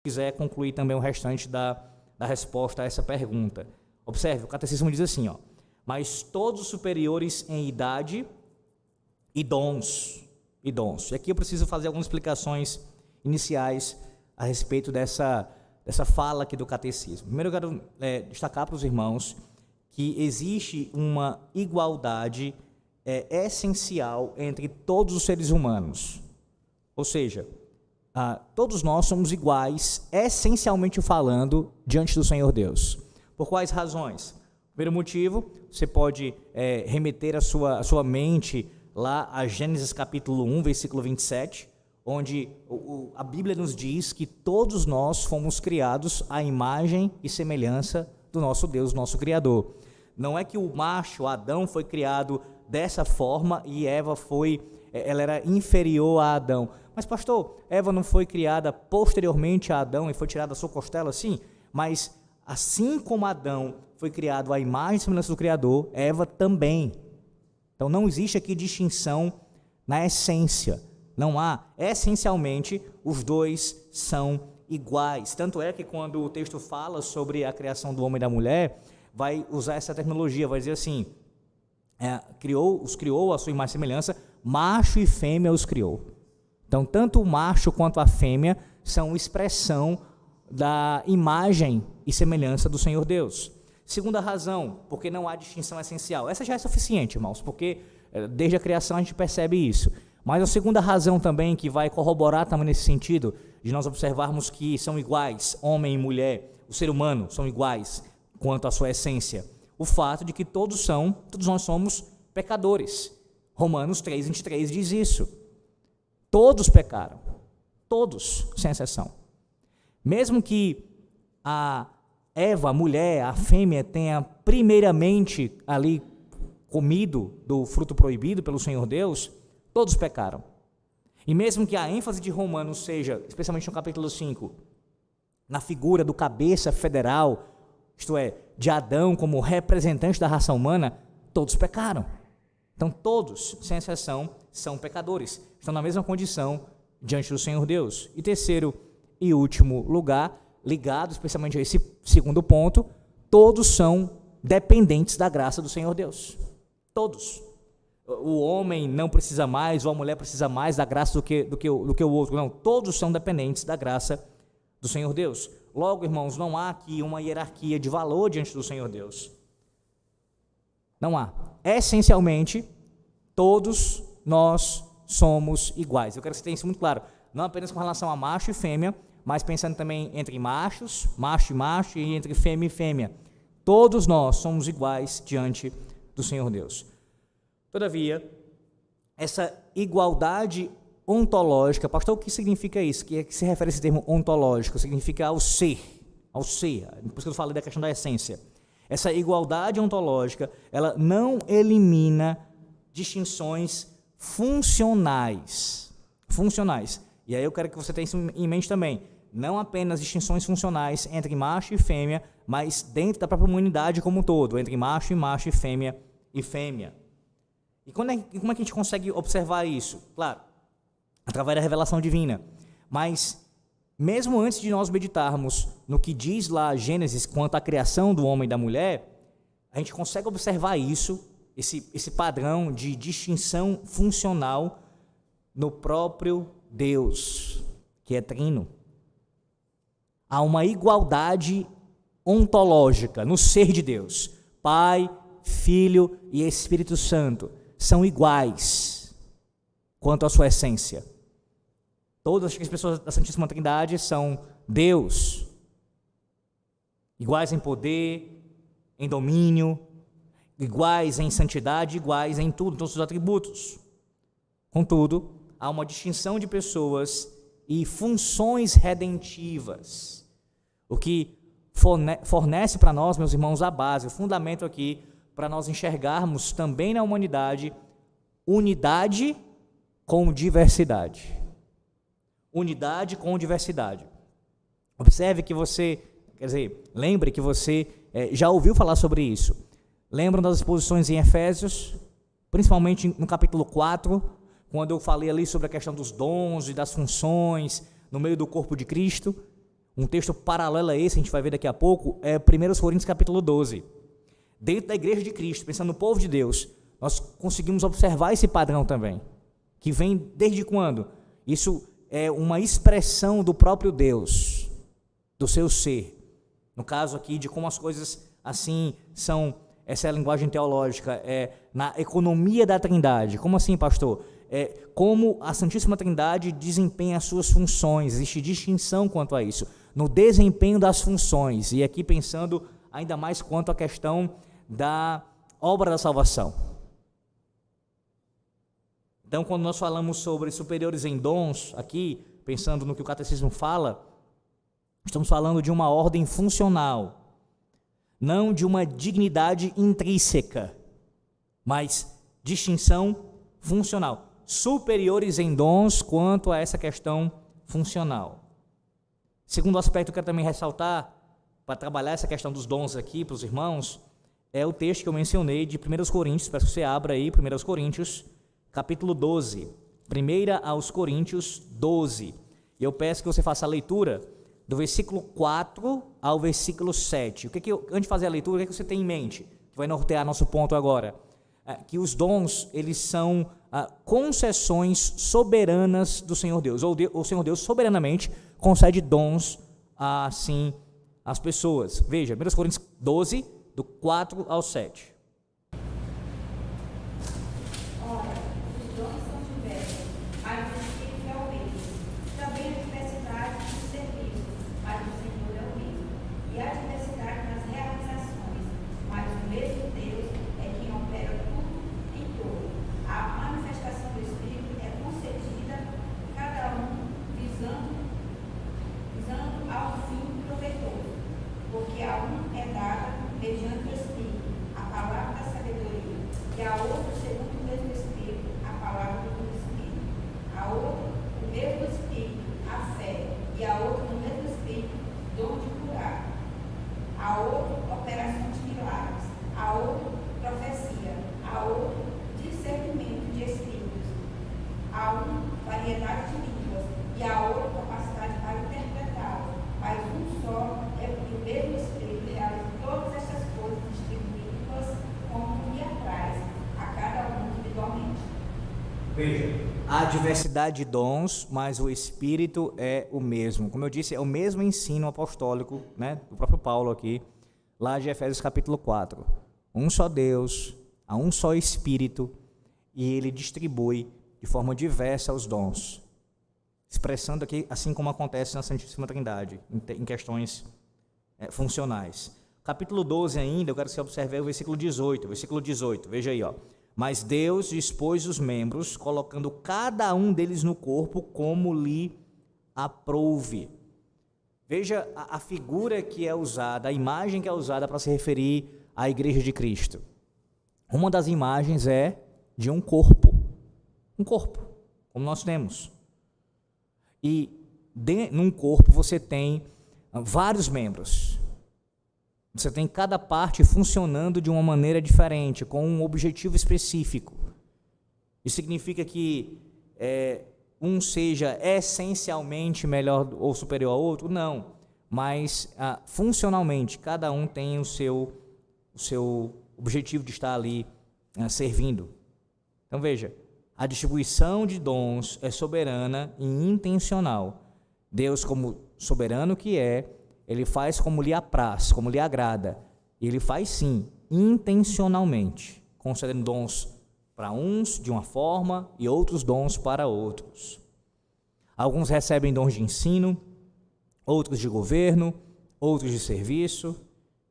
quiser concluir também o restante da resposta a essa pergunta. Observe, o catecismo diz assim, ó: mas todos os superiores em idade e dons. E aqui eu preciso fazer algumas explicações iniciais a respeito dessa fala aqui do catecismo. Primeiro eu quero destacar para os irmãos que existe uma igualdade essencial entre todos os seres humanos. Ou seja, todos nós somos iguais, essencialmente falando, diante do Senhor Deus. Por quais razões? Primeiro motivo, você pode remeter a sua mente lá a Gênesis capítulo 1, versículo 27, onde a Bíblia nos diz que todos nós fomos criados à imagem e semelhança do nosso Deus, nosso Criador. Não é que o macho, Adão, foi criado dessa forma e Eva ela era inferior a Adão. Mas, pastor, Eva não foi criada posteriormente a Adão e foi tirada da sua costela? Sim, mas assim como Adão foi criado à imagem e semelhança do Criador, Eva também. Então não existe aqui distinção na essência. Não há. Essencialmente, os dois são iguais. Tanto é que quando o texto fala sobre a criação do homem e da mulher, vai usar essa terminologia, vai dizer assim: os criou à sua imagem e semelhança, macho e fêmea os criou. Então, tanto o macho quanto a fêmea são expressão da imagem e semelhança do Senhor Deus. Segunda razão, porque não há distinção essencial. Essa já é suficiente, irmãos, porque desde a criação a gente percebe isso. Mas a segunda razão também, que vai corroborar também nesse sentido, de nós observarmos que são iguais, homem e mulher, o ser humano são iguais quanto à sua essência. O fato de que todos nós somos pecadores. Romanos 3:23 diz isso. Todos pecaram. Todos, sem exceção. Mesmo que a Eva, a mulher, a fêmea, tenha primeiramente ali comido do fruto proibido pelo Senhor Deus, todos pecaram. E mesmo que a ênfase de Romanos seja, especialmente no capítulo 5, na figura do cabeça federal, isto é, de Adão como representante da raça humana, todos pecaram. Então todos, sem exceção, são pecadores. Estão na mesma condição diante do Senhor Deus. E terceiro e último lugar, ligado especialmente a esse segundo ponto, todos são dependentes da graça do Senhor Deus. Todos. O homem não precisa mais, ou a mulher precisa mais da graça do que o outro. Não, todos são dependentes da graça do Senhor Deus. Logo, irmãos, não há aqui uma hierarquia de valor diante do Senhor Deus. Não há. Essencialmente, todos nós somos iguais. Eu quero que você tenha isso muito claro. Não apenas com relação a macho e fêmea, mas pensando também entre machos, macho e macho, e entre fêmea e fêmea. Todos nós somos iguais diante do Senhor Deus. Todavia, essa igualdade ontológica, pastor, o que significa isso? Que se refere a esse termo ontológico? Significa ao ser. Por isso que eu falei da questão da essência. Essa igualdade ontológica, ela não elimina distinções funcionais. E aí eu quero que você tenha isso em mente também. Não apenas distinções funcionais entre macho e fêmea, mas dentro da própria humanidade como um todo, entre macho e fêmea e fêmea. E como é que a gente consegue observar isso? Claro, através da revelação divina. Mas, mesmo antes de nós meditarmos no que diz lá Gênesis quanto à criação do homem e da mulher, a gente consegue observar isso, esse padrão de distinção funcional no próprio Deus, que é trino. Há uma igualdade ontológica no ser de Deus. Pai, Filho e Espírito Santo são iguais quanto à sua essência. Todas as pessoas da Santíssima Trindade são Deus, iguais em poder, em domínio, iguais em santidade, iguais em tudo, todos os atributos. Contudo, há uma distinção de pessoas e funções redentivas, o que fornece para nós, meus irmãos, a base, o fundamento aqui, para nós enxergarmos também na humanidade unidade com diversidade. Unidade com diversidade. Observe que lembre que você já ouviu falar sobre isso. Lembram das exposições em Efésios, principalmente no capítulo 4, quando eu falei ali sobre a questão dos dons e das funções no meio do corpo de Cristo, um texto paralelo a esse, a gente vai ver daqui a pouco, é 1 Coríntios capítulo 12. Dentro da igreja de Cristo, pensando no povo de Deus, nós conseguimos observar esse padrão também, que vem desde quando? Isso é uma expressão do próprio Deus, do seu ser. No caso aqui, de como as coisas assim são, essa é a linguagem teológica, na economia da Trindade. Como assim, pastor? Como a Santíssima Trindade desempenha as suas funções, existe distinção quanto a isso, no desempenho das funções, e aqui pensando ainda mais quanto à questão da obra da salvação. Então, quando nós falamos sobre superiores em dons, aqui, pensando no que o catecismo fala, estamos falando de uma ordem funcional, não de uma dignidade intrínseca, mas distinção funcional. Superiores em dons quanto a essa questão funcional. Segundo aspecto que eu quero também ressaltar, para trabalhar essa questão dos dons aqui para os irmãos, é o texto que eu mencionei de 1 Coríntios, peço que você abra aí, 1 Coríntios, capítulo 12. 1 aos Coríntios 12. E eu peço que você faça a leitura do versículo 4 ao versículo 7. Antes de fazer a leitura, o que você tem em mente? Que vai nortear nosso ponto agora. Que os dons, eles são concessões soberanas do Senhor Deus. O Senhor Deus soberanamente concede dons assim às pessoas. Veja, 1 Coríntios 12, do 4 ao 7. Mediante o Espírito, a palavra da sabedoria, e a outra, segundo o mesmo Espírito, a palavra do conhecimento. A outra, o mesmo Espírito, a fé, e a outra, no mesmo Espírito, dom de curar. A outra, operação de milagres. A outra, profecia. A outra, discernimento de espíritos. A uma, variedade de línguas, e a outra, capacidade para interpretá-las. Mas um só é o mesmo Espírito realiza todas estas coisas, distribuindo-as como lhe apraz, a cada um individualmente. Veja, há diversidade de dons, mas o Espírito é o mesmo. Como eu disse, é o mesmo ensino apostólico, né, do próprio Paulo aqui, lá de Efésios capítulo 4. Um só Deus, há um só Espírito, e ele distribui de forma diversa os dons, expressando aqui, assim como acontece na Santíssima Trindade, em questões funcionais. Capítulo 12 ainda, eu quero que você observe o versículo 18. Versículo 18, veja aí, ó. Mas Deus dispôs os membros, colocando cada um deles no corpo como lhe aprouve. Veja a figura que é usada, a imagem que é usada para se referir à igreja de Cristo. Uma das imagens é de um corpo. Um corpo, como nós temos. E num corpo você tem vários membros. Você tem cada parte funcionando de uma maneira diferente, com um objetivo específico. Isso significa que um seja essencialmente melhor ou superior ao outro? Não. Mas funcionalmente, cada um tem o seu objetivo de estar ali servindo. Então veja, a distribuição de dons é soberana e intencional. Deus, como soberano que é, ele faz como lhe apraz, como lhe agrada. E ele faz sim, intencionalmente, concedendo dons para uns de uma forma e outros dons para outros. Alguns recebem dons de ensino, outros de governo, outros de serviço.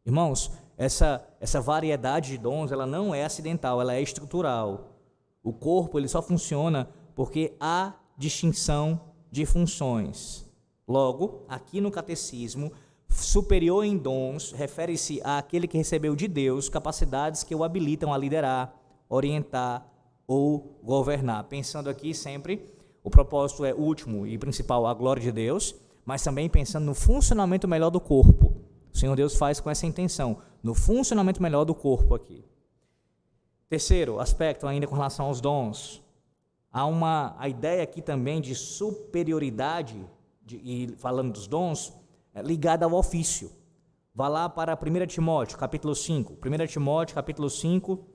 Irmãos, essa variedade de dons, ela não é acidental, ela é estrutural. O corpo ele só funciona porque há distinção de funções. Logo, aqui no catecismo, superior em dons refere-se àquele que recebeu de Deus capacidades que o habilitam a liderar, orientar ou governar. Pensando aqui sempre, o propósito é último e principal a glória de Deus, mas também pensando no funcionamento melhor do corpo. O Senhor Deus faz com essa intenção, no funcionamento melhor do corpo aqui. Terceiro aspecto, ainda com relação aos dons, há a ideia aqui também de superioridade, e falando dos dons, ligada ao ofício. Vá lá para 1 Timóteo, capítulo 5. 1 Timóteo, capítulo 5,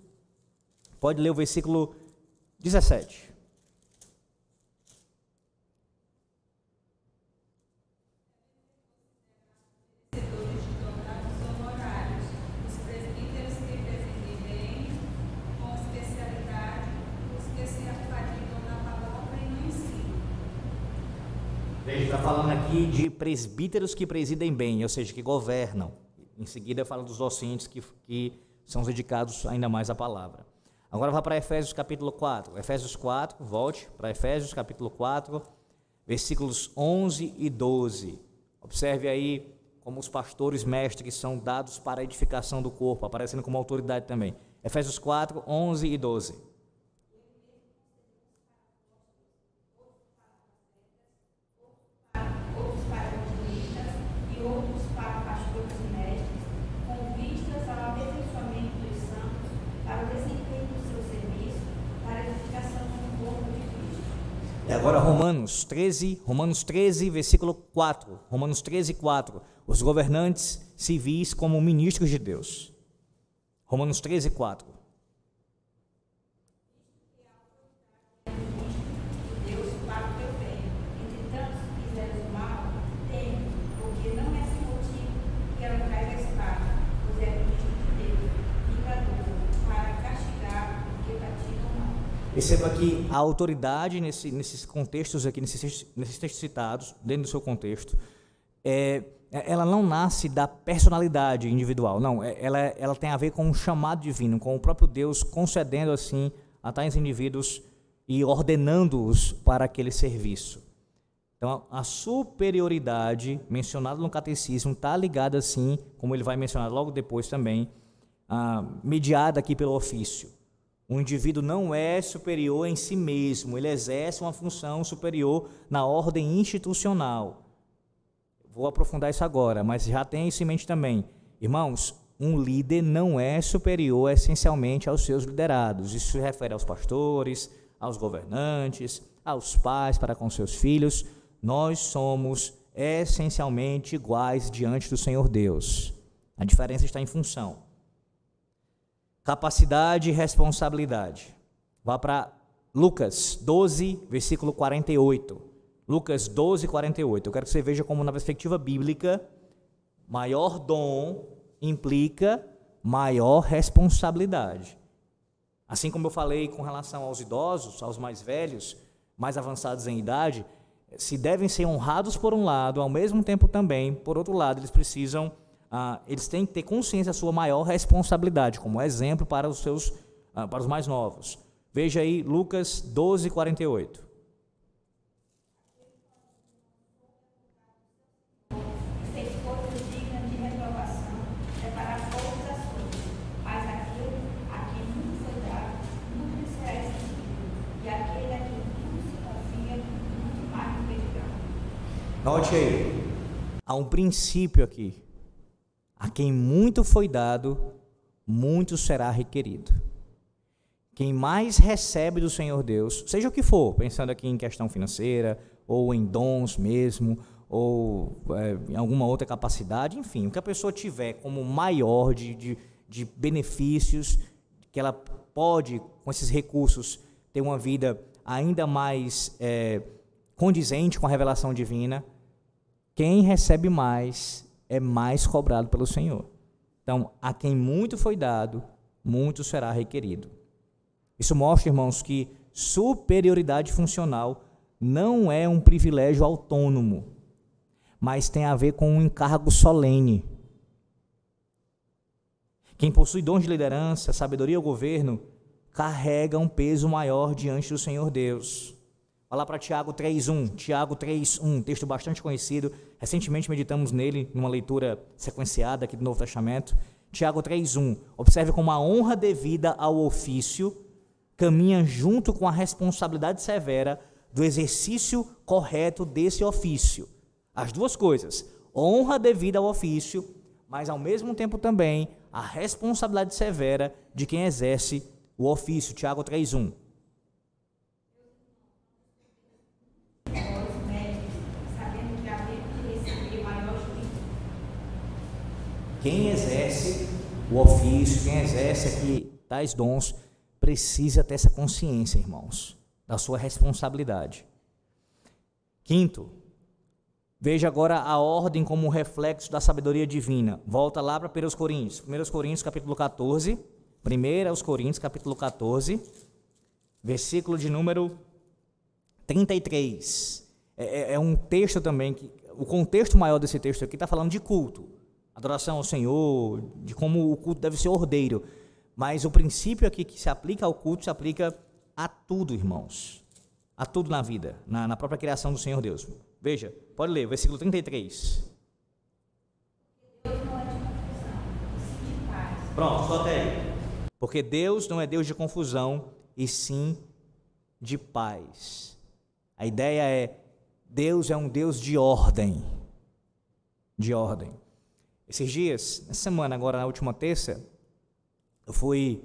pode ler o versículo 17. Ele está falando aqui de presbíteros que presidem bem, ou seja, que governam. Em seguida fala dos docentes que são dedicados ainda mais à palavra. Agora vá para Efésios capítulo 4. Efésios 4, volte para Efésios capítulo 4, versículos 11 e 12. Observe aí como os pastores mestres são dados para a edificação do corpo, aparecendo como autoridade também. Efésios 4, 11 e 12. E agora Romanos 13, versículo 4. Romanos 13, 4. Os governantes civis como ministros de Deus. Romanos 13, 4. Deus para o teu bem. Entretanto, se fizeres o mal, teme, porque não é sem motivo que ela traz a espada, pois é ministro de Deus, vingador, para castigar o que pratica o mal. Perceba que a autoridade nesses contextos aqui, nesses textos citados, dentro do seu contexto, ela não nasce da personalidade individual, não, ela tem a ver com um chamado divino, com o próprio Deus concedendo assim a tais indivíduos e ordenando-os para aquele serviço. Então, a superioridade mencionada no catecismo está ligada assim, como ele vai mencionar logo depois também, mediada aqui pelo ofício. O indivíduo não é superior em si mesmo, ele exerce uma função superior na ordem institucional. Vou aprofundar isso agora, mas já tenha isso em mente também. Irmãos, um líder não é superior essencialmente aos seus liderados. Isso se refere aos pastores, aos governantes, aos pais para com seus filhos. Nós somos essencialmente iguais diante do Senhor Deus. A diferença está em função. Capacidade e responsabilidade. Vá para Lucas 12, versículo 48. Lucas 12, 48. Eu quero que você veja como, na perspectiva bíblica, maior dom implica maior responsabilidade. Assim como eu falei com relação aos idosos, aos mais velhos, mais avançados em idade, se devem ser honrados por um lado, ao mesmo tempo também, por outro lado, eles têm que ter consciência da sua maior responsabilidade, como exemplo para os mais novos. Veja aí Lucas 12, 48. Note aí, há um princípio aqui. A quem muito foi dado, muito será requerido. Quem mais recebe do Senhor Deus, seja o que for, pensando aqui em questão financeira, ou em dons mesmo, ou em alguma outra capacidade, enfim, o que a pessoa tiver como maior de benefícios, que ela pode, com esses recursos, ter uma vida ainda mais condizente com a revelação divina, quem recebe mais é mais cobrado pelo Senhor. Então, a quem muito foi dado, muito será requerido. Isso mostra, irmãos, que superioridade funcional não é um privilégio autônomo, mas tem a ver com um encargo solene. Quem possui dons de liderança, sabedoria ou governo, carrega um peso maior diante do Senhor Deus. Olha lá para Tiago 3:1, Tiago 3:1, texto bastante conhecido, recentemente meditamos nele, numa leitura sequenciada aqui do Novo Testamento. Tiago 3:1, observe como a honra devida ao ofício caminha junto com a responsabilidade severa do exercício correto desse ofício. As duas coisas, honra devida ao ofício, mas ao mesmo tempo também a responsabilidade severa de quem exerce o ofício. Tiago 3:1. Quem exerce o ofício, quem exerce aqui tais dons, precisa ter essa consciência, irmãos, da sua responsabilidade. Quinto, veja agora a ordem como um reflexo da sabedoria divina. Volta lá para 1 Coríntios. 1 Coríntios, capítulo 14. 1 Coríntios, capítulo 14, versículo de número 33. É um texto também, que o contexto maior desse texto aqui está falando de culto, adoração ao Senhor, de como o culto deve ser ordeiro. Mas o princípio aqui que se aplica ao culto se aplica a tudo, irmãos. A tudo na vida, na própria criação do Senhor Deus. Veja, pode ler, versículo 33. Deus não é de confusão, e sim de paz. Pronto, só até aí. Porque Deus não é Deus de confusão, e sim de paz. A ideia é, Deus é um Deus de ordem. De ordem. Esses dias, essa semana agora, na última terça, eu fui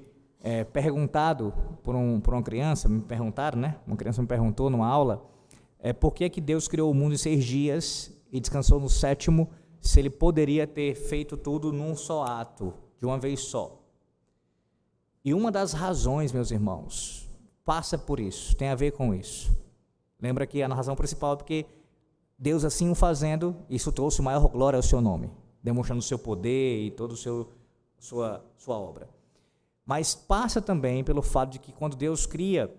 perguntado por uma criança, me perguntaram, né? Uma criança me perguntou numa aula, por que é que Deus criou o mundo em 6 dias e descansou no 7º, se ele poderia ter feito tudo num só ato, de uma vez só. E uma das razões, meus irmãos, passa por isso, tem a ver com isso. Lembra que a razão principal é porque Deus, assim o fazendo, isso trouxe maior glória ao seu nome, demonstrando o seu poder e toda sua obra. Mas passa também pelo fato de que quando Deus cria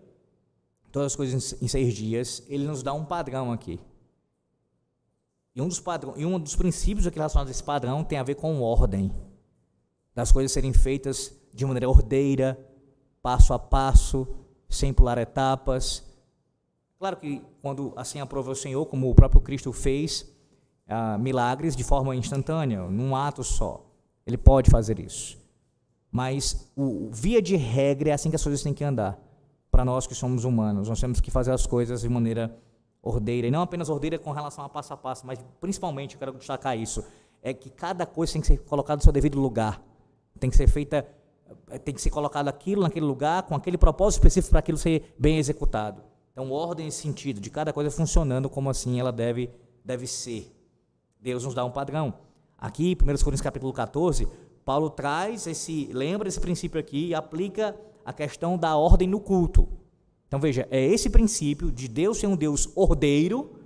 todas as coisas em 6 dias, Ele nos dá um padrão aqui. E um dos princípios aqui relacionados a esse padrão tem a ver com ordem, das coisas serem feitas de maneira ordeira, passo a passo, sem pular etapas. Claro que quando assim aprova o Senhor, como o próprio Cristo fez, milagres de forma instantânea, num ato só, Ele pode fazer isso. Mas, via de regra, é assim que as coisas têm que andar. Para nós que somos humanos, nós temos que fazer as coisas de maneira ordeira. E não apenas ordeira com relação a passo, mas principalmente, eu quero destacar isso, é que cada coisa tem que ser colocada no seu devido lugar. Tem que ser feita, tem que ser colocado aquilo naquele lugar, com aquele propósito específico para aquilo ser bem executado. Então, ordem nesse sentido, de cada coisa funcionando como assim ela deve ser. Deus nos dá um padrão. Aqui, 1 Coríntios capítulo 14, Paulo lembra esse princípio aqui e aplica a questão da ordem no culto. Então veja, é esse princípio de Deus ser um Deus ordeiro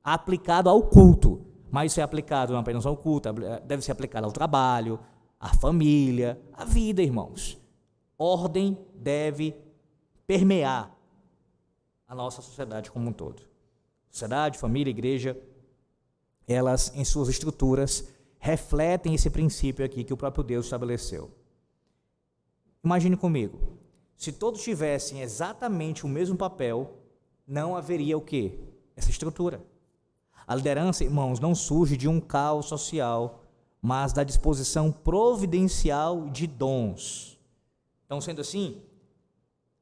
aplicado ao culto. Mas isso é aplicado não apenas ao culto, deve ser aplicado ao trabalho, à família, à vida, irmãos. Ordem deve permear a nossa sociedade como um todo. Sociedade, família, igreja, elas em suas estruturas refletem esse princípio aqui que o próprio Deus estabeleceu. Imagine comigo, se todos tivessem exatamente o mesmo papel, não haveria o quê? Essa estrutura. A liderança, irmãos, não surge de um caos social, mas da disposição providencial de dons. Então, sendo assim,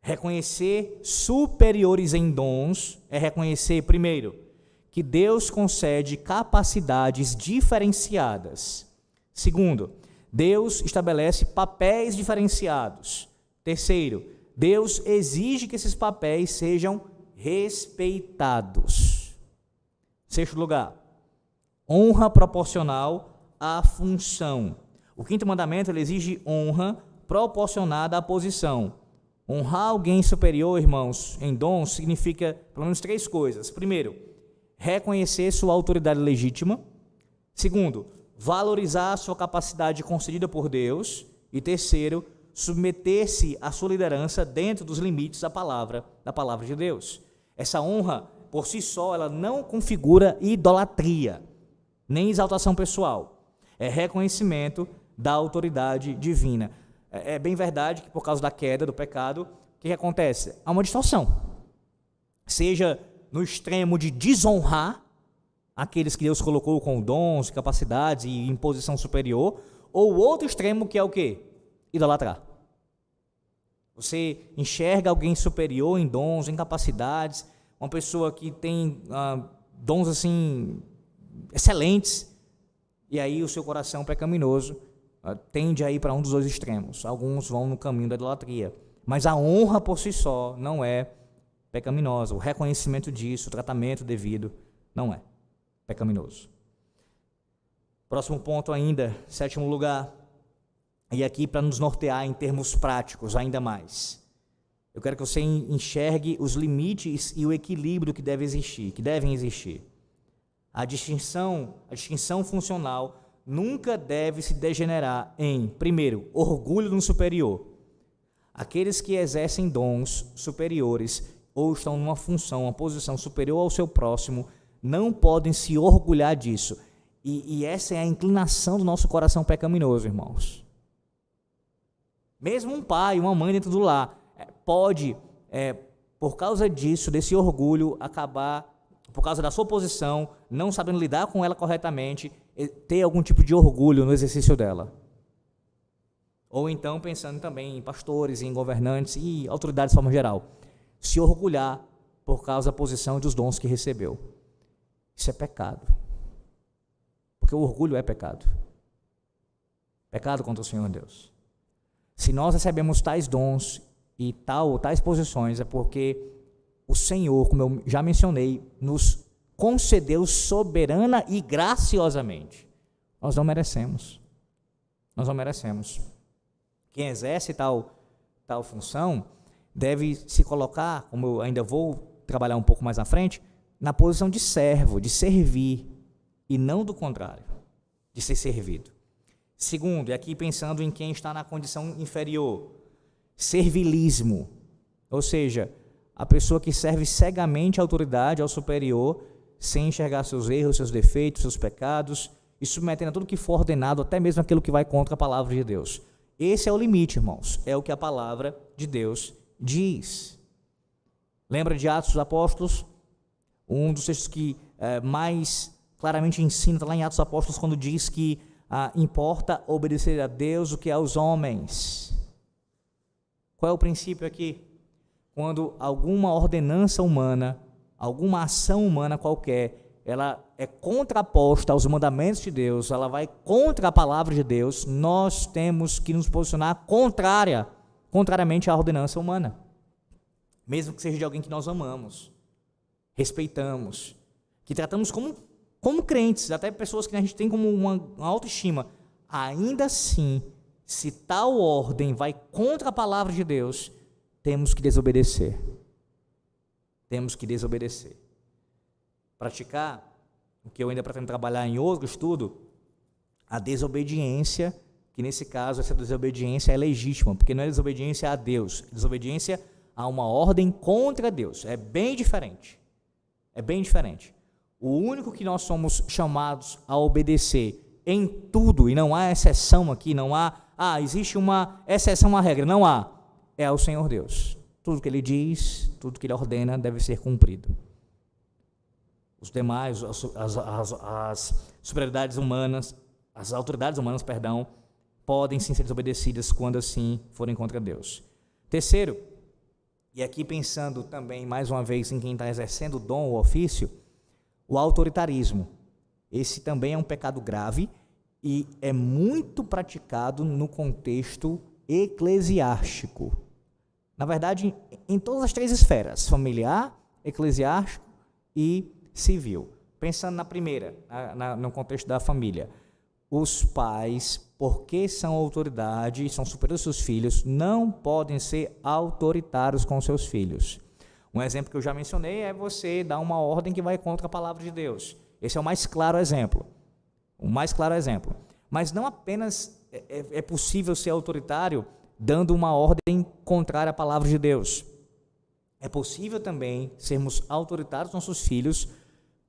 reconhecer superiores em dons é reconhecer, primeiro, que Deus concede capacidades diferenciadas. Segundo, Deus estabelece papéis diferenciados. Terceiro, Deus exige que esses papéis sejam respeitados. Sexto lugar, honra proporcional à função. O quinto mandamento ele exige honra proporcionada à posição. Honrar alguém superior, irmãos, em dons, significa pelo menos 3 coisas. Primeiro, reconhecer sua autoridade legítima. Segundo, valorizar a sua capacidade concedida por Deus. E terceiro, submeter-se à sua liderança dentro dos limites da palavra de Deus. Essa honra, por si só, ela não configura idolatria, nem exaltação pessoal. É reconhecimento da autoridade divina. É bem verdade que por causa da queda, do pecado, o que acontece? Há uma distorção. Seja no extremo de desonrar aqueles que Deus colocou com dons, capacidades e em posição superior, ou o outro extremo que é o quê? Idolatrar. Você enxerga alguém superior em dons, em capacidades, uma pessoa que tem dons assim excelentes, e aí o seu coração pecaminoso tende a ir para um dos 2 extremos. Alguns vão no caminho da idolatria, mas a honra por si só não é pecaminosa. O reconhecimento disso, o tratamento devido, não é pecaminoso. Próximo ponto ainda, 7º lugar, e aqui para nos nortear em termos práticos ainda mais. Eu quero que você enxergue os limites e o equilíbrio que devem existir. A distinção funcional nunca deve se degenerar em, primeiro, orgulho no superior. Aqueles que exercem dons superiores ou estão numa função, uma posição superior ao seu próximo, não podem se orgulhar disso. E essa é a inclinação do nosso coração pecaminoso, irmãos. Mesmo um pai, uma mãe dentro do lar, pode, por causa disso, desse orgulho, acabar, por causa da sua posição, não sabendo lidar com ela corretamente, ter algum tipo de orgulho no exercício dela. Ou então pensando também em pastores, em governantes e autoridades de forma geral. Se orgulhar por causa da posição e dos dons que recebeu. Isso é pecado. Porque o orgulho é pecado. Pecado contra o Senhor Deus. Se nós recebemos tais dons e tais posições, é porque o Senhor, como eu já mencionei, nos concedeu soberana e graciosamente. Nós não merecemos. Nós não merecemos. Quem exerce tal função deve se colocar, como eu ainda vou trabalhar um pouco mais à frente, na posição de servo, de servir, e não do contrário, de ser servido. Segundo, e aqui pensando em quem está na condição inferior, servilismo, ou seja, a pessoa que serve cegamente à autoridade, ao superior, sem enxergar seus erros, seus defeitos, seus pecados, e submetendo a tudo que for ordenado, até mesmo aquilo que vai contra a palavra de Deus. Esse é o limite, irmãos, é o que a palavra de Deus diz. Lembra de Atos dos Apóstolos? Um dos textos que mais claramente ensina, está lá em Atos dos Apóstolos, quando diz que importa obedecer a Deus do que aos homens. Qual é o princípio aqui? Quando alguma ordenança humana, alguma ação humana qualquer, ela é contraposta aos mandamentos de Deus, ela vai contra a palavra de Deus, nós temos que nos posicionar contrariamente à ordenança humana. Mesmo que seja de alguém que nós amamos, respeitamos, que tratamos como crentes, até pessoas que a gente tem como uma autoestima, ainda assim, se tal ordem vai contra a palavra de Deus, temos que desobedecer. Temos que desobedecer. Praticar, o que eu ainda pretendo trabalhar em outro estudo, a desobediência, que nesse caso essa desobediência é legítima, porque não é desobediência a Deus, é desobediência a uma ordem contra Deus. É bem diferente. É bem diferente. O único que nós somos chamados a obedecer em tudo, e não há exceção aqui, não há, existe uma exceção à regra, não há, é ao Senhor Deus. Tudo que Ele diz, tudo que Ele ordena deve ser cumprido. Os demais, as superioridades humanas, as autoridades humanas, podem sim ser desobedecidas quando assim forem contra Deus. Terceiro, e aqui pensando também mais uma vez em quem está exercendo o dom ou ofício, o autoritarismo. Esse também é um pecado grave e é muito praticado no contexto eclesiástico. Na verdade, em todas as três esferas, familiar, eclesiástico e civil. Pensando na primeira, no contexto da família, os pais, porque são autoridade, são superiores aos seus filhos, não podem ser autoritários com seus filhos. Um exemplo que eu já mencionei é você dar uma ordem que vai contra a palavra de Deus. Esse é o mais claro exemplo. O mais claro exemplo. Mas não apenas é possível ser autoritário dando uma ordem contrária à palavra de Deus. É possível também sermos autoritários com nossos filhos,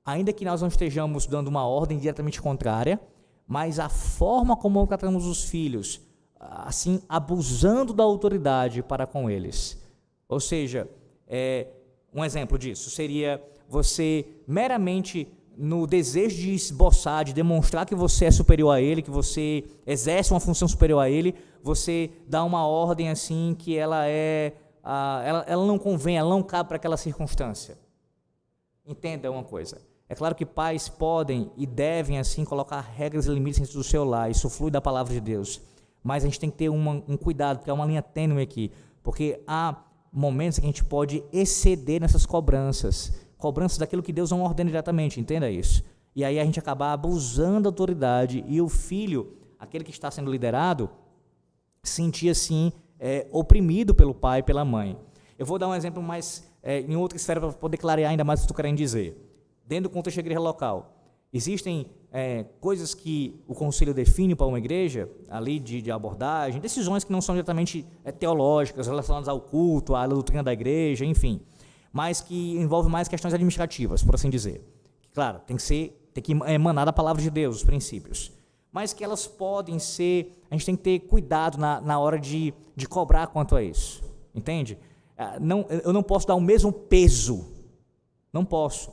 ainda que nós não estejamos dando uma ordem diretamente contrária, mas a forma como tratamos os filhos, assim, abusando da autoridade para com eles. Ou seja, um exemplo disso seria você meramente no desejo de esboçar, de demonstrar que você é superior a ele, que você exerce uma função superior a ele, você dá uma ordem assim que ela não convém, ela não cabe para aquela circunstância. Entenda uma coisa. É claro que pais podem e devem assim colocar regras e limites dentro do seu lar, isso flui da palavra de Deus. Mas a gente tem que ter um cuidado, porque é uma linha tênue aqui, porque há momentos que a gente pode exceder nessas cobranças daquilo que Deus não ordena diretamente, entenda isso. e aí a gente acaba abusando da autoridade, e o filho, aquele que está sendo liderado, sentir assim, oprimido pelo pai e pela mãe. Eu vou dar um exemplo mais, em outra esfera, para poder clarear ainda mais o que estou querendo dizer. Dentro do contexto da igreja local, existem coisas que o conselho define para uma igreja, ali de abordagem, decisões que não são diretamente teológicas, relacionadas ao culto, à doutrina da igreja, enfim, mas que envolvem mais questões administrativas, por assim dizer. Claro, tem que emanar da palavra de Deus, os princípios, mas que elas podem ser, a gente tem que ter cuidado na hora de cobrar quanto a isso, entende? Eu não posso dar o mesmo peso, não posso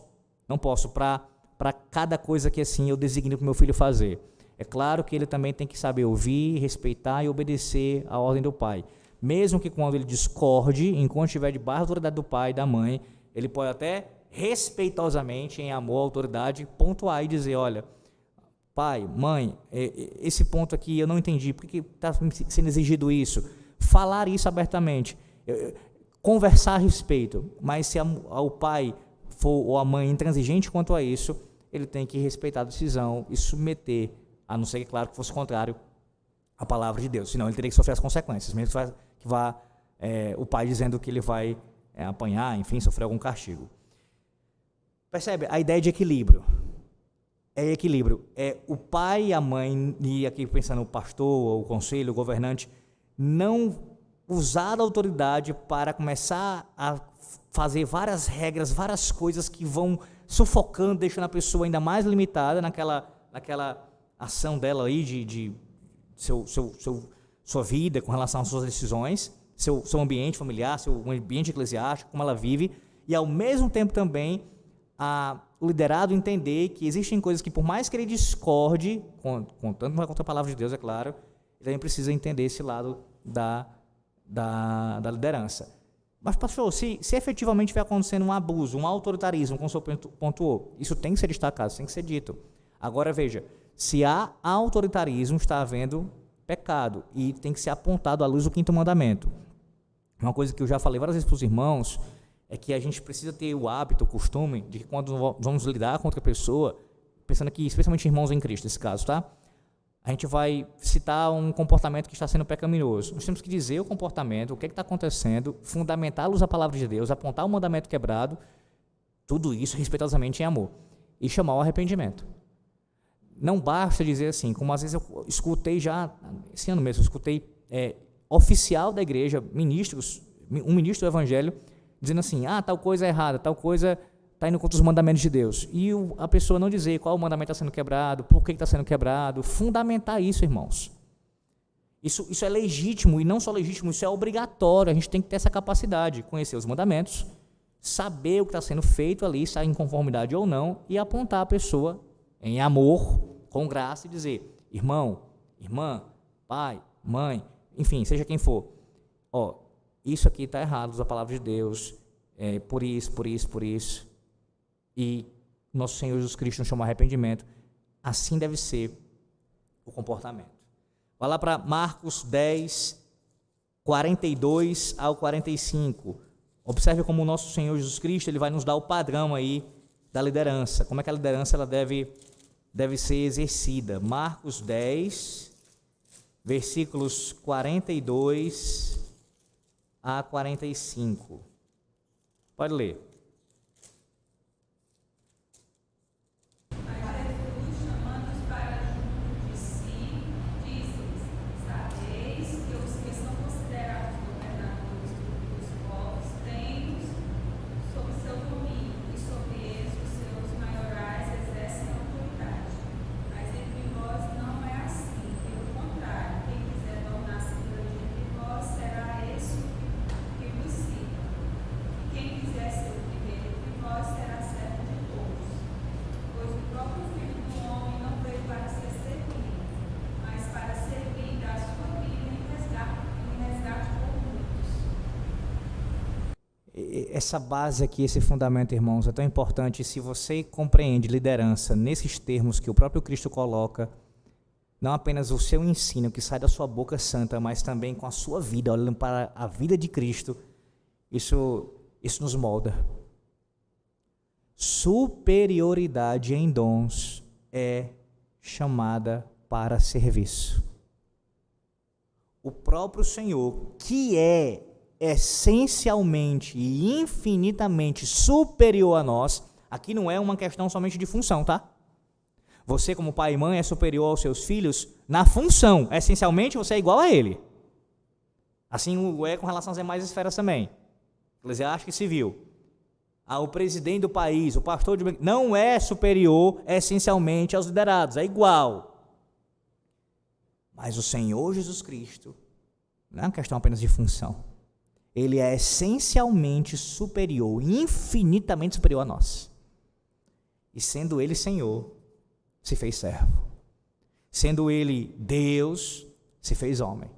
para cada coisa que assim eu designo para o meu filho fazer. É claro que ele também tem que saber ouvir, respeitar e obedecer à ordem do pai, mesmo que quando ele discorde, enquanto estiver debaixo da autoridade do pai e da mãe, ele pode até respeitosamente, em amor à autoridade, pontuar e dizer: olha, pai, mãe, esse ponto aqui eu não entendi, por que está sendo exigido isso? Falar isso abertamente, conversar a respeito, mas se o pai for, ou a mãe, intransigente quanto a isso, ele tem que respeitar a decisão e submeter, a não ser que, claro, que fosse contrário à palavra de Deus, senão ele teria que sofrer as consequências, mesmo que vá o pai dizendo que ele vai apanhar, enfim, sofrer algum castigo. Percebe? A ideia de equilíbrio. Equilíbrio. O pai e a mãe, e aqui pensando o pastor, o conselho, o governante, não usar a autoridade para começar a fazer várias regras, várias coisas que vão sufocando, deixando a pessoa ainda mais limitada naquela ação dela aí de sua vida com relação às suas decisões, seu ambiente familiar, seu ambiente eclesiástico, como ela vive, e ao mesmo tempo também o liderado entender que existem coisas que, por mais que ele discorde, contando contra a palavra de Deus, é claro, ele também precisa entender esse lado da liderança. Mas, pastor, se efetivamente estiver acontecendo um abuso, um autoritarismo, como o senhor pontuou, isso tem que ser destacado, isso tem que ser dito. Agora, veja, se há autoritarismo, está havendo pecado, e tem que ser apontado à luz do 5º mandamento. Uma coisa que eu já falei várias vezes para os irmãos, é que a gente precisa ter o hábito, o costume, de que quando vamos lidar com outra pessoa, pensando aqui, especialmente irmãos em Cristo, nesse caso, tá? A gente vai citar um comportamento que está sendo pecaminoso. Nós temos que dizer o comportamento, o que está acontecendo, fundamentá-los à palavra de Deus, apontar o mandamento quebrado, tudo isso respeitosamente em amor, e chamar ao arrependimento. Não basta dizer assim, como às vezes eu escutei já, esse ano mesmo, eu escutei oficial da igreja, um ministro do evangelho, dizendo assim: tal coisa é errada, tal coisa está indo contra os mandamentos de Deus. E a pessoa não dizer qual o mandamento está sendo quebrado, por que está sendo quebrado, fundamentar isso, irmãos. Isso é legítimo, e não só legítimo, isso é obrigatório. A gente tem que ter essa capacidade de conhecer os mandamentos, saber o que está sendo feito ali, se está em conformidade ou não, e apontar a pessoa em amor, com graça, e dizer: irmão, irmã, pai, mãe, enfim, seja quem for, isso aqui está errado, usa a palavra de Deus, por isso, e nosso Senhor Jesus Cristo nos chama a arrependimento. Assim deve ser o comportamento. Vai lá para Marcos 10, 42 ao 45. Observe como o nosso Senhor Jesus Cristo, ele vai nos dar o padrão aí da liderança, como é que a liderança ela deve ser exercida. Marcos 10, versículos 42 a 45. Pode ler. Essa base aqui, esse fundamento, irmãos, é tão importante. Se você compreende liderança nesses termos que o próprio Cristo coloca, não apenas o seu ensino que sai da sua boca santa, mas também com a sua vida, olhando para a vida de Cristo, isso nos molda. superioridade em dons é chamada para serviço. O próprio Senhor, que é essencialmente e infinitamente superior a nós, aqui não é uma questão somente de função, tá? Você, como pai e mãe, é superior aos seus filhos na função. Essencialmente, você é igual a ele. Assim o é com relação às demais esferas também. Eclesiástica e civil. O presidente do país, o pastor de... não é superior essencialmente aos liderados, é igual. Mas o Senhor Jesus Cristo não é uma questão apenas de função. Ele é essencialmente superior, infinitamente superior a nós. E sendo Ele Senhor, se fez servo. Sendo Ele Deus, se fez homem.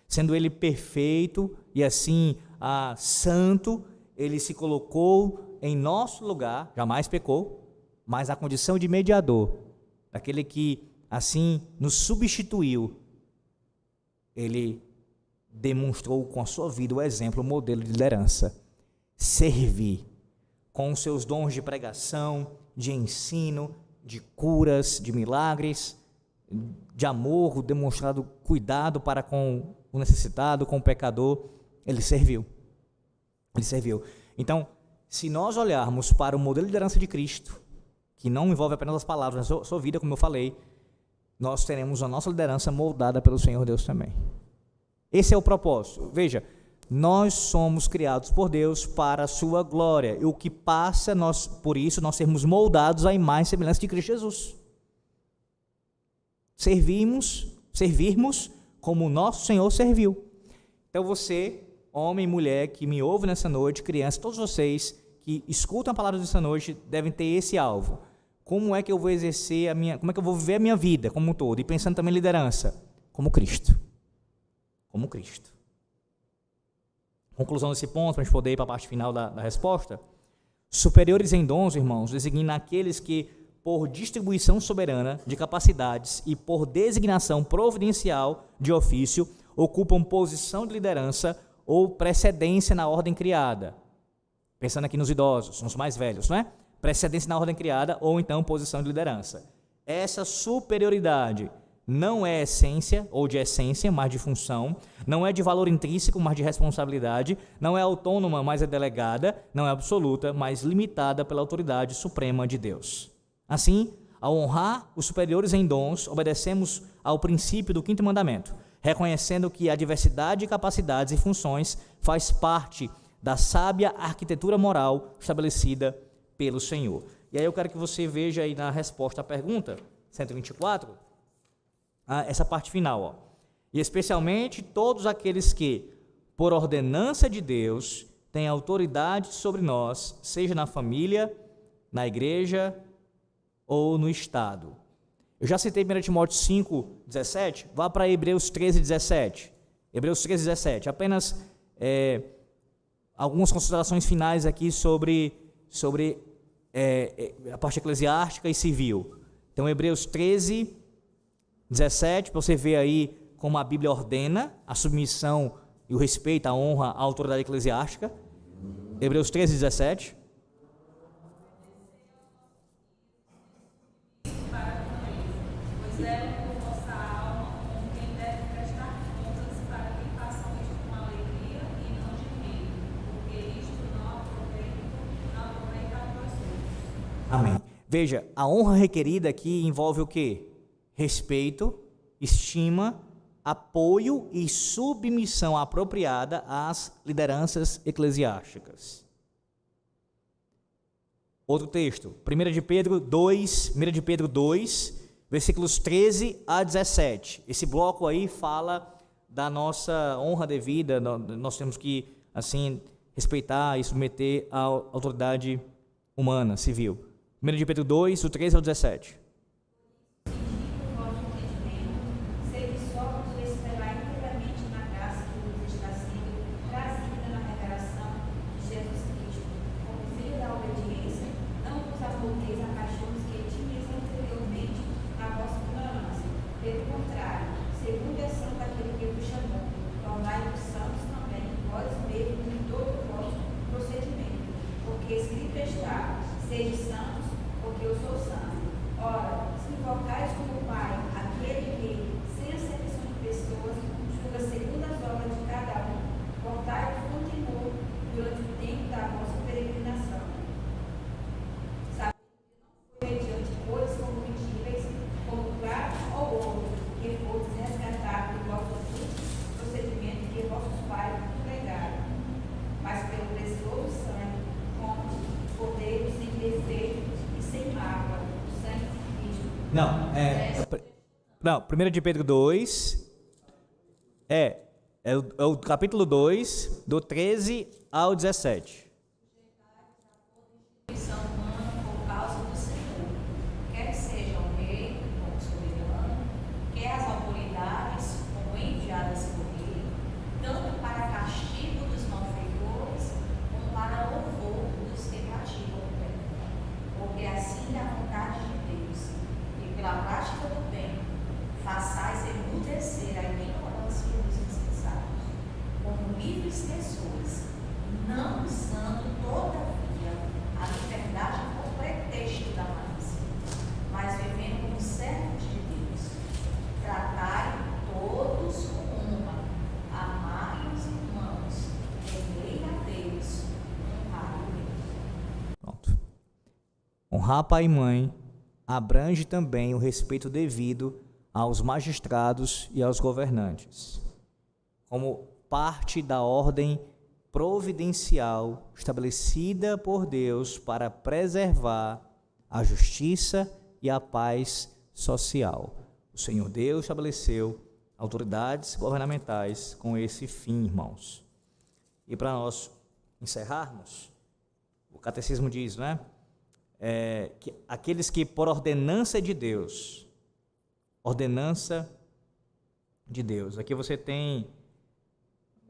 Sendo Ele perfeito e assim santo, Ele se colocou em nosso lugar, jamais pecou, mas a condição de mediador, daquele que assim nos substituiu, Ele demonstrou com a sua vida o exemplo, o modelo de liderança. Servir com os seus dons de pregação, de ensino, de curas, de milagres, de amor, demonstrado cuidado para com o necessitado, com o pecador. Ele serviu. Ele serviu. Então, se nós olharmos para o modelo de liderança de Cristo, que não envolve apenas as palavras, mas a sua vida, como eu falei, nós teremos a nossa liderança moldada pelo Senhor Deus também. Esse é o propósito. Veja, nós somos criados por Deus para a sua glória. E o que passa, por isso, nós sermos moldados à imagem e semelhança de Cristo Jesus. Servirmos como o nosso Senhor serviu. Então você, homem e mulher que me ouve nessa noite, criança, todos vocês que escutam a palavra dessa noite, devem ter esse alvo. Como é que eu vou exercer como é que eu vou viver a minha vida como um todo? E pensando também em liderança, como Cristo. Como Cristo. Conclusão desse ponto, para a gente poder ir para a parte final da resposta. Superiores em dons, irmãos, designa aqueles que, por distribuição soberana de capacidades e por designação providencial de ofício, ocupam posição de liderança ou precedência na ordem criada. Pensando aqui nos idosos, nos mais velhos, não é? Precedência na ordem criada ou então posição de liderança. Essa superioridade não é essência, ou de essência, mas de função, não é de valor intrínseco, mas de responsabilidade, não é autônoma, mas é delegada, não é absoluta, mas limitada pela autoridade suprema de Deus. Assim, ao honrar os superiores em dons, obedecemos ao princípio do 5º mandamento, reconhecendo que a diversidade de capacidades e funções faz parte da sábia arquitetura moral estabelecida pelo Senhor. E aí eu quero que você veja aí na resposta à pergunta 124, essa parte final, ó. E especialmente todos aqueles que, por ordenança de Deus, têm autoridade sobre nós, seja na família, na igreja ou no Estado. Eu já citei 1 Timóteo 5:17, vá para Hebreus 13:17. Hebreus 13:17, apenas algumas considerações finais aqui sobre a parte eclesiástica e civil. Então, Hebreus 13:17, para você ver aí como a Bíblia ordena a submissão e o respeito, a honra à autoridade eclesiástica. Hebreus 13:17. Amém. Veja, a honra requerida aqui envolve o quê? Respeito, estima, apoio e submissão apropriada às lideranças eclesiásticas. Outro texto, 1 de Pedro 2, versículos 13 a 17. Esse bloco aí fala da nossa honra devida, nós temos que, assim, respeitar e submeter à autoridade humana, civil. 1 de Pedro 2, do 13 ao 17. Escrito está, Sede santos, porque eu sou santo. Ora, se invocais como Pai aquele que, sem acepção de pessoas, julga segundo as obras de cada um, portai-vos com temor durante o tempo da vossa peregrinação. Sabendo que não foi mediante coisas corruptíveis, como prata ou ouro, que fostes resgatados do vosso procedimento que vossos pais vos legaram, mas pelo precioso sangue, como cordeiro sem defeito e sem mácula, o sangue de Cristo. Não, 1 de Pedro 2, é o capítulo 2, do 13 ao 17. Instituição humana por causa do Senhor, quer seja o rei como soberano, quer as autoridades como enviadas por ele, tanto para castigo dos malfeitores, como para louvor dos que praticam o bem. Porque assim é a vontade de Deus, e pela prática do bem, façais emudecer a ignorância dos insensatos, como livres pessoas, não usando todavia a liberdade por pretexto da malícia, mas vivendo como servos de Deus. Tratai todos com honra, amai os irmãos, temei a Deus, honrai o rei. Pronto. Honrar pai e mãe abrange também o respeito devido aos magistrados e aos governantes, como parte da ordem providencial estabelecida por Deus para preservar a justiça e a paz social. O Senhor Deus estabeleceu autoridades governamentais com esse fim, irmãos. E para nós encerrarmos, o catecismo diz, né? Que aqueles que por ordenança de Deus, aqui você tem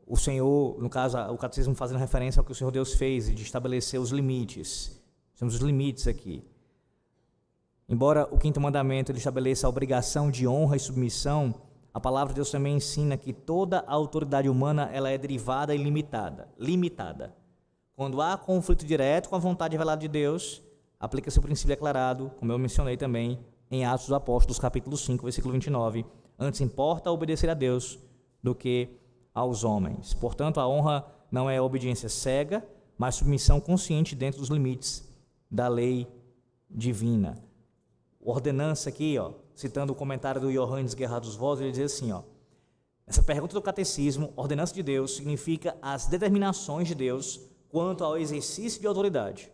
o Senhor, no caso, o catecismo fazendo referência ao que o Senhor Deus fez, de estabelecer os limites. Temos os limites aqui. Embora o quinto mandamento ele estabeleça a obrigação de honra e submissão, a palavra de Deus também ensina que toda a autoridade humana ela é derivada e limitada. Quando há conflito direto com a vontade revelada de Deus, aplica-se o princípio declarado, como eu mencionei também, em Atos dos Apóstolos, capítulo 5, versículo 29. Antes importa obedecer a Deus do que aos homens. Portanto, a honra não é obediência cega, mas submissão consciente dentro dos limites da lei divina. Ordenança aqui, citando o comentário do Johannes Gerhard dos Vos, ele diz assim, essa pergunta do catecismo, ordenança de Deus, significa as determinações de Deus quanto ao exercício de autoridade.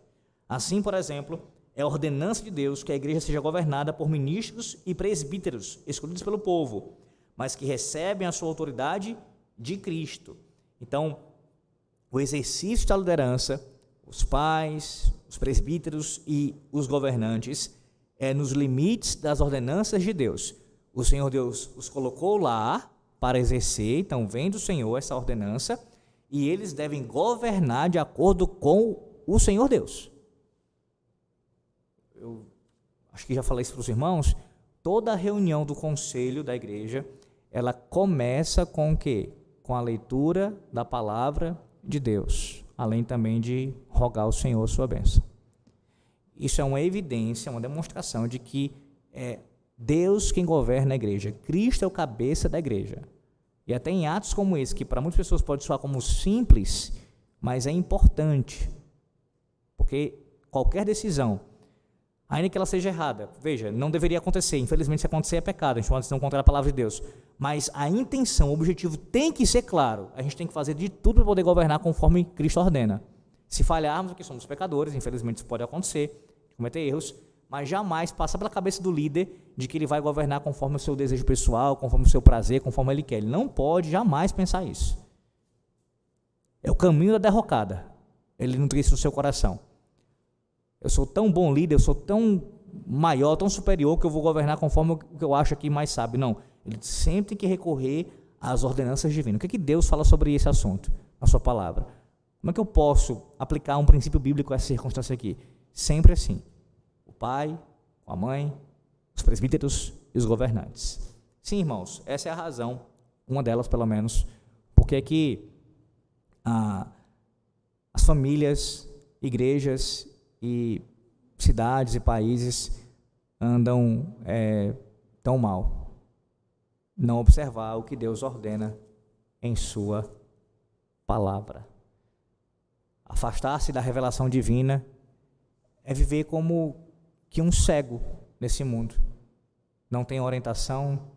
Assim, por exemplo, é ordenança de Deus que a igreja seja governada por ministros e presbíteros escolhidos pelo povo, mas que recebem a sua autoridade de Cristo. Então, o exercício da liderança, os pais, os presbíteros e os governantes, é nos limites das ordenanças de Deus. O Senhor Deus os colocou lá para exercer, então vem do Senhor essa ordenança, e eles devem governar de acordo com o Senhor Deus. Eu acho que já falei isso para os irmãos, toda reunião do conselho da igreja, ela começa com o quê? Com a leitura da palavra de Deus, além também de rogar ao Senhor sua bênção. Isso é uma evidência, uma demonstração de que é Deus quem governa a igreja, Cristo é o cabeça da igreja. E até em atos como esse, que para muitas pessoas pode soar como simples, mas é importante, porque qualquer decisão, ainda que ela seja errada, veja, não deveria acontecer, infelizmente se acontecer é pecado, a gente pode não contra a palavra de Deus, mas a intenção, o objetivo tem que ser claro, a gente tem que fazer de tudo para poder governar conforme Cristo ordena. Se falharmos, porque somos pecadores, infelizmente isso pode acontecer, cometer erros, mas jamais passa pela cabeça do líder de que ele vai governar conforme o seu desejo pessoal, conforme o seu prazer, conforme ele quer. Ele não pode jamais pensar isso. É o caminho da derrocada. Ele nutrir isso no seu coração. Eu sou tão bom líder, eu sou tão maior, tão superior, que eu vou governar conforme o que eu acho aqui mais sabe. Não, ele sempre tem que recorrer às ordenanças divinas. O que Deus fala sobre esse assunto, na sua palavra? Como é que eu posso aplicar um princípio bíblico a essa circunstância aqui? Sempre assim. O pai, a mãe, os presbíteros e os governantes. Sim, irmãos, essa é a razão, uma delas pelo menos, porque é que as famílias, igrejas e cidades e países andam tão mal. Não observar o que Deus ordena em sua palavra. Afastar-se da revelação divina é viver como que um cego nesse mundo. Não tem orientação,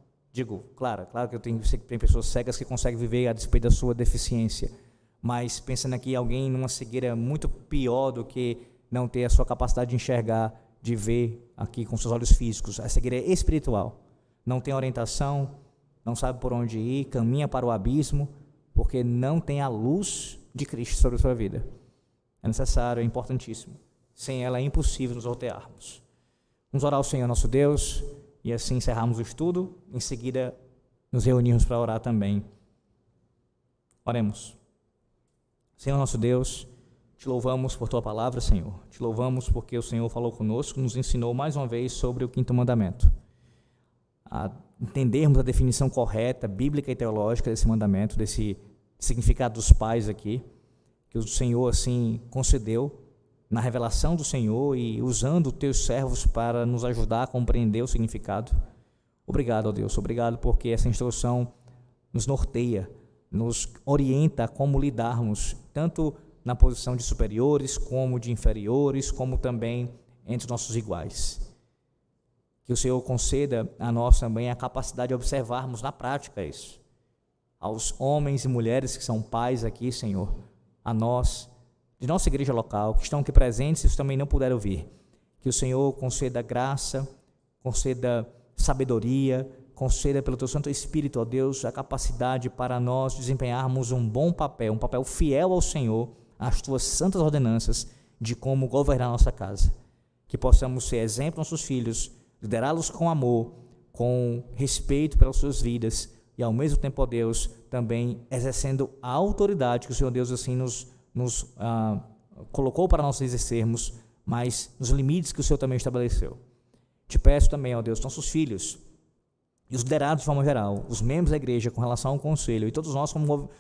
claro que tem pessoas cegas que conseguem viver a despeito da sua deficiência, mas pensando aqui alguém numa cegueira muito pior do que não ter a sua capacidade de enxergar, de ver aqui com seus olhos físicos. A cegueira é espiritual. Não tem orientação, não sabe por onde ir, caminha para o abismo, porque não tem a luz de Cristo sobre a sua vida. É necessário, é importantíssimo. Sem ela é impossível nos nortearmos. Vamos orar ao Senhor nosso Deus e assim encerrarmos o estudo. Em seguida, nos reunirmos para orar também. Oremos. Senhor nosso Deus, te louvamos por tua palavra, Senhor. Te louvamos porque o Senhor falou conosco, nos ensinou mais uma vez sobre o 5º mandamento. A entendermos a definição correta, bíblica e teológica desse mandamento, desse significado dos pais aqui, que o Senhor assim concedeu na revelação do Senhor e usando os teus servos para nos ajudar a compreender o significado. Obrigado, ó Deus, obrigado porque essa instrução nos norteia, nos orienta a como lidarmos, tanto na posição de superiores, como de inferiores, como também entre os nossos iguais. Que o Senhor conceda a nós também a capacidade de observarmos na prática isso. Aos homens e mulheres que são pais aqui, Senhor, a nós, de nossa igreja local, que estão aqui presentes e também não puderam vir. Que o Senhor conceda graça, conceda sabedoria, conceda pelo Teu Santo Espírito, ó Deus, a capacidade para nós desempenharmos um bom papel, um papel fiel ao Senhor, às Tuas santas ordenanças de como governar nossa casa. Que possamos ser exemplo aos nossos filhos, liderá-los com amor, com respeito pelas suas vidas e ao mesmo tempo, ó Deus, também exercendo a autoridade que o Senhor Deus assim nos colocou para nós exercermos, mas nos limites que o Senhor também estabeleceu. Te peço também, ó Deus, nossos filhos e os liderados de forma geral, os membros da igreja com relação ao conselho e todos nós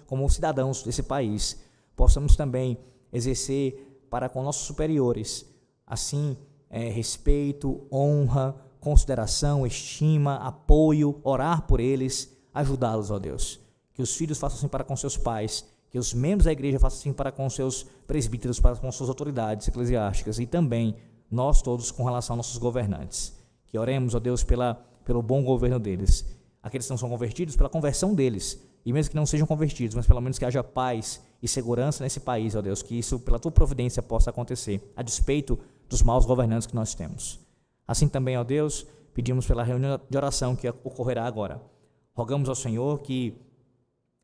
como cidadãos desse país, possamos também exercer para com nossos superiores, assim, respeito, honra, consideração, estima, apoio, orar por eles, ajudá-los, ó Deus. Que os filhos façam assim para com seus pais, que os membros da igreja façam assim para com seus presbíteros, para com suas autoridades eclesiásticas e também nós todos com relação aos nossos governantes. Que oremos, ó Deus, pelo bom governo deles. Aqueles que não são convertidos, pela conversão deles. E mesmo que não sejam convertidos, mas pelo menos que haja paz e segurança nesse país, ó Deus, que isso, pela Tua providência, possa acontecer, a despeito dos maus governantes que nós temos. Assim também, ó Deus, pedimos pela reunião de oração que ocorrerá agora. Rogamos ao Senhor que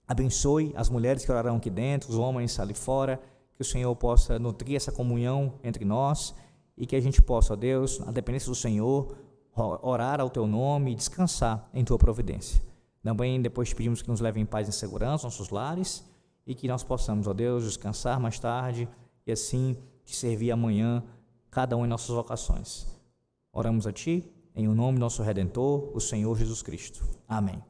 abençoe as mulheres que orarão aqui dentro, os homens ali fora, que o Senhor possa nutrir essa comunhão entre nós e que a gente possa, ó Deus, na dependência do Senhor, orar ao Teu nome e descansar em Tua providência. Também depois te pedimos que nos leve em paz e em segurança nossos lares e que nós possamos, ó Deus, descansar mais tarde e assim te servir amanhã, cada um em nossas vocações. Oramos a Ti, em o nome do nosso Redentor, o Senhor Jesus Cristo. Amém.